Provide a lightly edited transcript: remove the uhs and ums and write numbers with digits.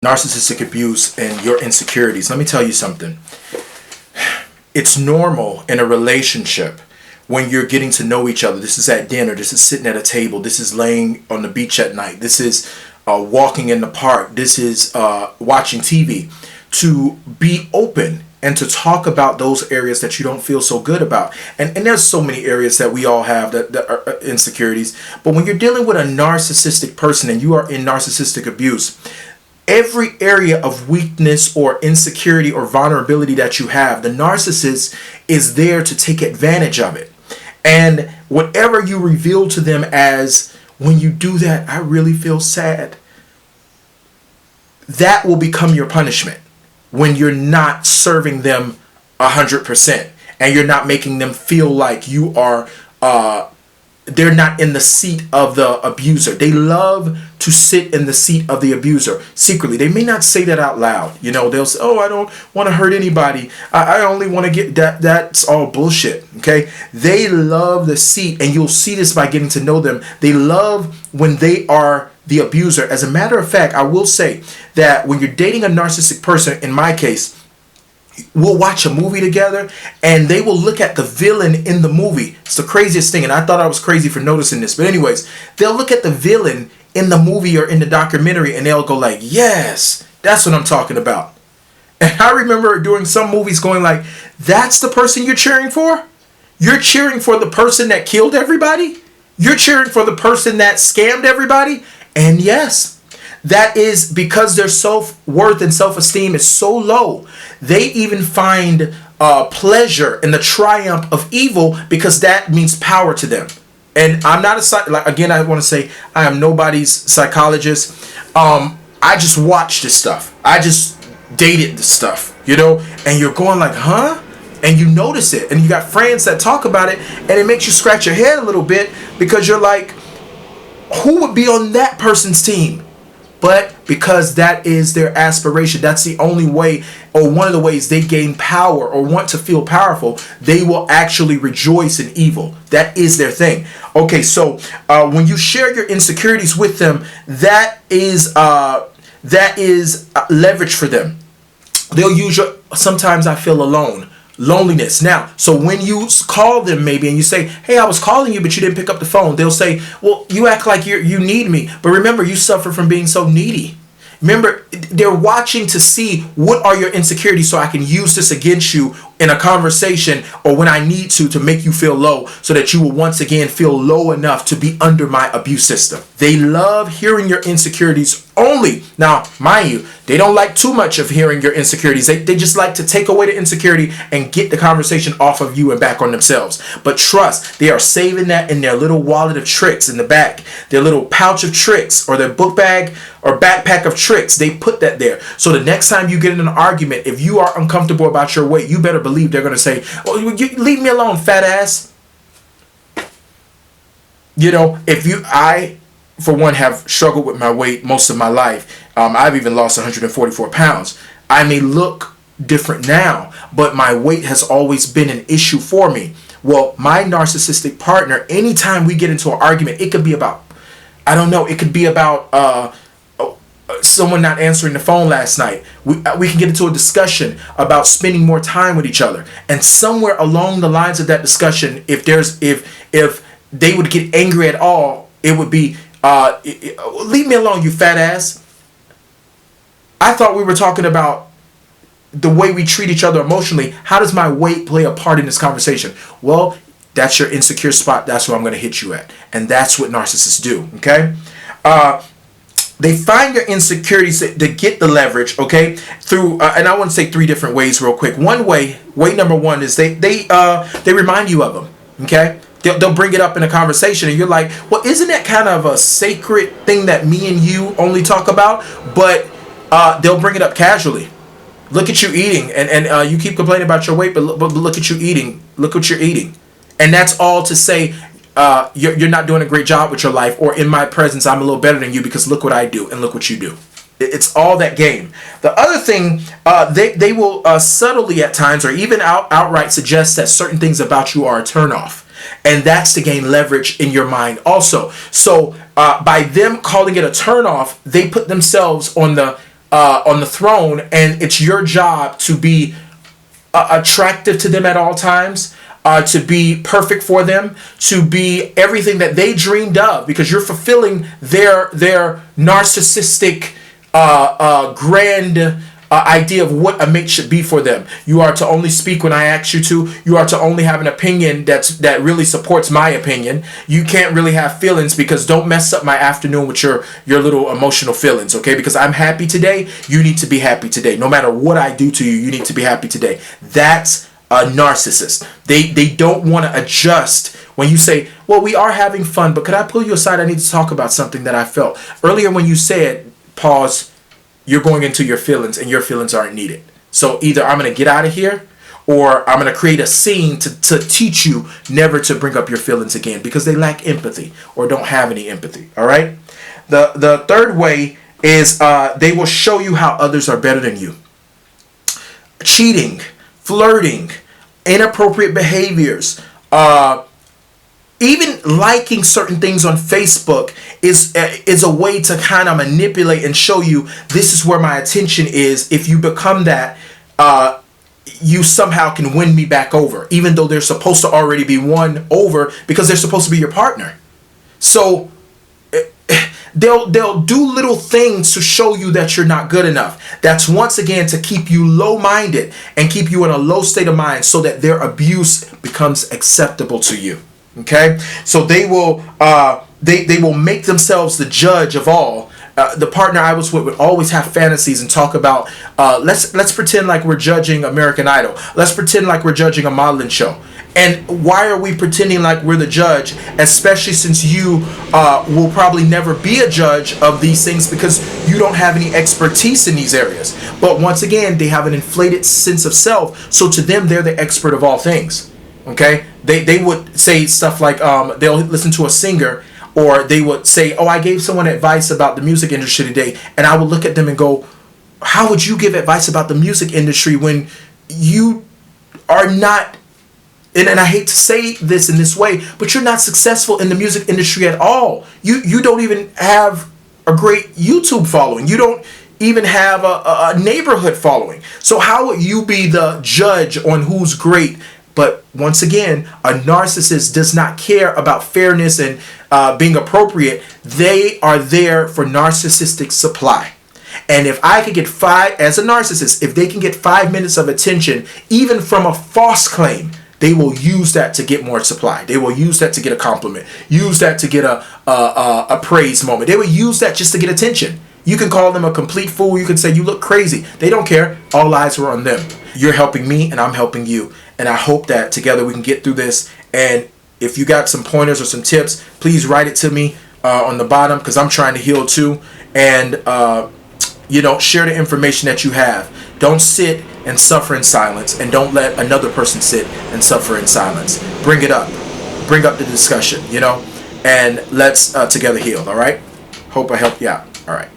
narcissistic abuse and your insecurities. Let me tell you something. It's normal in a relationship when you're getting to know each other. This is at dinner. This is sitting at a table. This is laying on the beach at night. This is walking in the park. This is watching TV. To be open and to talk about those areas that you don't feel so good about. And there's so many areas that we all have that are insecurities. But when you're dealing with a narcissistic person and you are in narcissistic abuse, every area of weakness or insecurity or vulnerability that you have, the narcissist is there to take advantage of it. And whatever you reveal to them as, when you do that, I really feel sad, that will become your punishment when you're not serving them 100% and you're not making them feel like you are, they're not in the seat of the abuser. They love to sit in the seat of the abuser secretly. They may not say that out loud. You know, they'll say, oh, I don't want to hurt anybody. I only want to get that. That's all bullshit. Okay. They love the seat, and you'll see this by getting to know them. They love when they are the abuser. As a matter of fact, I will say that when you're dating a narcissistic person, in my case, we'll watch a movie together and they will look at the villain in the movie. It's the craziest thing, and I thought I was crazy for noticing this. But anyways, they'll look at the villain in the movie or in the documentary and they'll go like, yes, that's what I'm talking about. And I remember during some movies going like, that's the person you're cheering for? You're cheering for the person that killed everybody? You're cheering for the person that scammed everybody? And yes, that is because their self-worth and self-esteem is so low. They even find pleasure in the triumph of evil because that means power to them. And I'm not again, I want to say I am nobody's psychologist. I just watch this stuff. I just dated this stuff, you know, and you're going like, huh? And you notice it, and you got friends that talk about it, and it makes you scratch your head a little bit because you're like, who would be on that person's team? But because that is their aspiration, that's the only way, or one of the ways they gain power or want to feel powerful, they will actually rejoice in evil. That is their thing. Okay, so when you share your insecurities with them, that is leverage for them. They'll use your, sometimes I feel alone. Loneliness. Now, so when you call them maybe and you say, hey, I was calling you, but you didn't pick up the phone. They'll say, well, you act like you need me. But remember, you suffer from being so needy. Remember, they're watching to see what are your insecurities so I can use this against you in a conversation or when I need to make you feel low so that you will once again feel low enough to be under my abuse system. They love hearing your insecurities only. Now, mind you, they don't like too much of hearing your insecurities. They just like to take away the insecurity and get the conversation off of you and back on themselves. But trust, they are saving that in their little wallet of tricks in the back, their little pouch of tricks or their book bag or backpack of tricks. They put that there. So the next time you get in an argument, if you are uncomfortable about your weight, you better believe they're going to say, oh, leave me alone, fat ass. You know, I, for one, have struggled with my weight most of my life. I've even lost 144 pounds. I may look different now, but my weight has always been an issue for me. Well, my narcissistic partner, anytime we get into an argument, it could be about, I don't know, it could be about someone not answering the phone last night. We can get into a discussion about spending more time with each other. And somewhere along the lines of that discussion, if they would get angry at all, it would be, leave me alone, you fat ass. I thought we were talking about the way we treat each other emotionally. How does my weight play a part in this conversation? Well, that's your insecure spot. That's where I'm going to hit you at. And that's what narcissists do, okay? They find your insecurities to get the leverage, okay, through, and I want to say 3 different ways real quick. Way number 1 is they remind you of them, okay? They'll bring it up in a conversation and you're like, well, isn't that kind of a sacred thing that me and you only talk about? But they'll bring it up casually. Look at you eating, and you keep complaining about your weight, but look at you eating. Look what you're eating. And that's all to say, you're not doing a great job with your life, or in my presence, I'm a little better than you because look what I do and look what you do. It's all that game. The other thing, they will subtly at times or even outright suggest that certain things about you are a turnoff. And that's to gain leverage in your mind also. So by them calling it a turnoff, they put themselves on the on the throne, and it's your job to be attractive to them at all times, to be perfect for them, to be everything that they dreamed of, because you're fulfilling their narcissistic grand idea of what a mate should be for them. You are to only speak when I ask you to. You are to only have an opinion that really supports my opinion. You can't really have feelings, because don't mess up my afternoon with your little emotional feelings, okay? Because I'm happy today, you need to be happy today. No matter what I do to you, you need to be happy today. That's a narcissist. They don't want to adjust when you say, well, we are having fun, but could I pull you aside? I need to talk about something that I felt earlier when you said, pause, you're going into your feelings, and your feelings aren't needed. So either I'm going to get out of here, or I'm going to create a scene to teach you never to bring up your feelings again, because they lack empathy or don't have any empathy. All right. The third way is they will show you how others are better than you. Cheating, flirting, inappropriate behaviors, even liking certain things on Facebook is a way to kind of manipulate and show you, this is where my attention is. If you become that, you somehow can win me back over, even though they're supposed to already be won over, because they're supposed to be your partner. So they'll do little things to show you that you're not good enough. That's once again to keep you low-minded and keep you in a low state of mind, so that their abuse becomes acceptable to you. Okay, so they will make themselves the judge of all. The partner I was with would always have fantasies and talk about, let's pretend like we're judging American Idol. Let's pretend like we're judging a modeling show. And why are we pretending like we're the judge, especially since you will probably never be a judge of these things, because you don't have any expertise in these areas. But once again, they have an inflated sense of self, so to them, they're the expert of all things. Okay, they would say stuff like they'll listen to a singer, or they would say, oh, I gave someone advice about the music industry today, and I would look at them and go, how would you give advice about the music industry when you are not, and I hate to say this in this way, but you're not successful in the music industry at all. You don't even have a great YouTube following. You don't even have a neighborhood following. So how would you be the judge on who's great? But once again, a narcissist does not care about fairness and being appropriate. They are there for narcissistic supply. And if I could get as a narcissist, if they can get 5 minutes of attention, even from a false claim, they will use that to get more supply. They will use that to get a compliment, use that to get a praise moment. They will use that just to get attention. You can call them a complete fool. You can say, you look crazy. They don't care. All eyes are on them. You're helping me, and I'm helping you. And I hope that together we can get through this. And if you got some pointers or some tips, please write it to me on the bottom, because I'm trying to heal too. And, share the information that you have. Don't sit and suffer in silence, and don't let another person sit and suffer in silence. Bring it up. Bring up the discussion, and let's together heal, all right? Hope I helped you out. All right.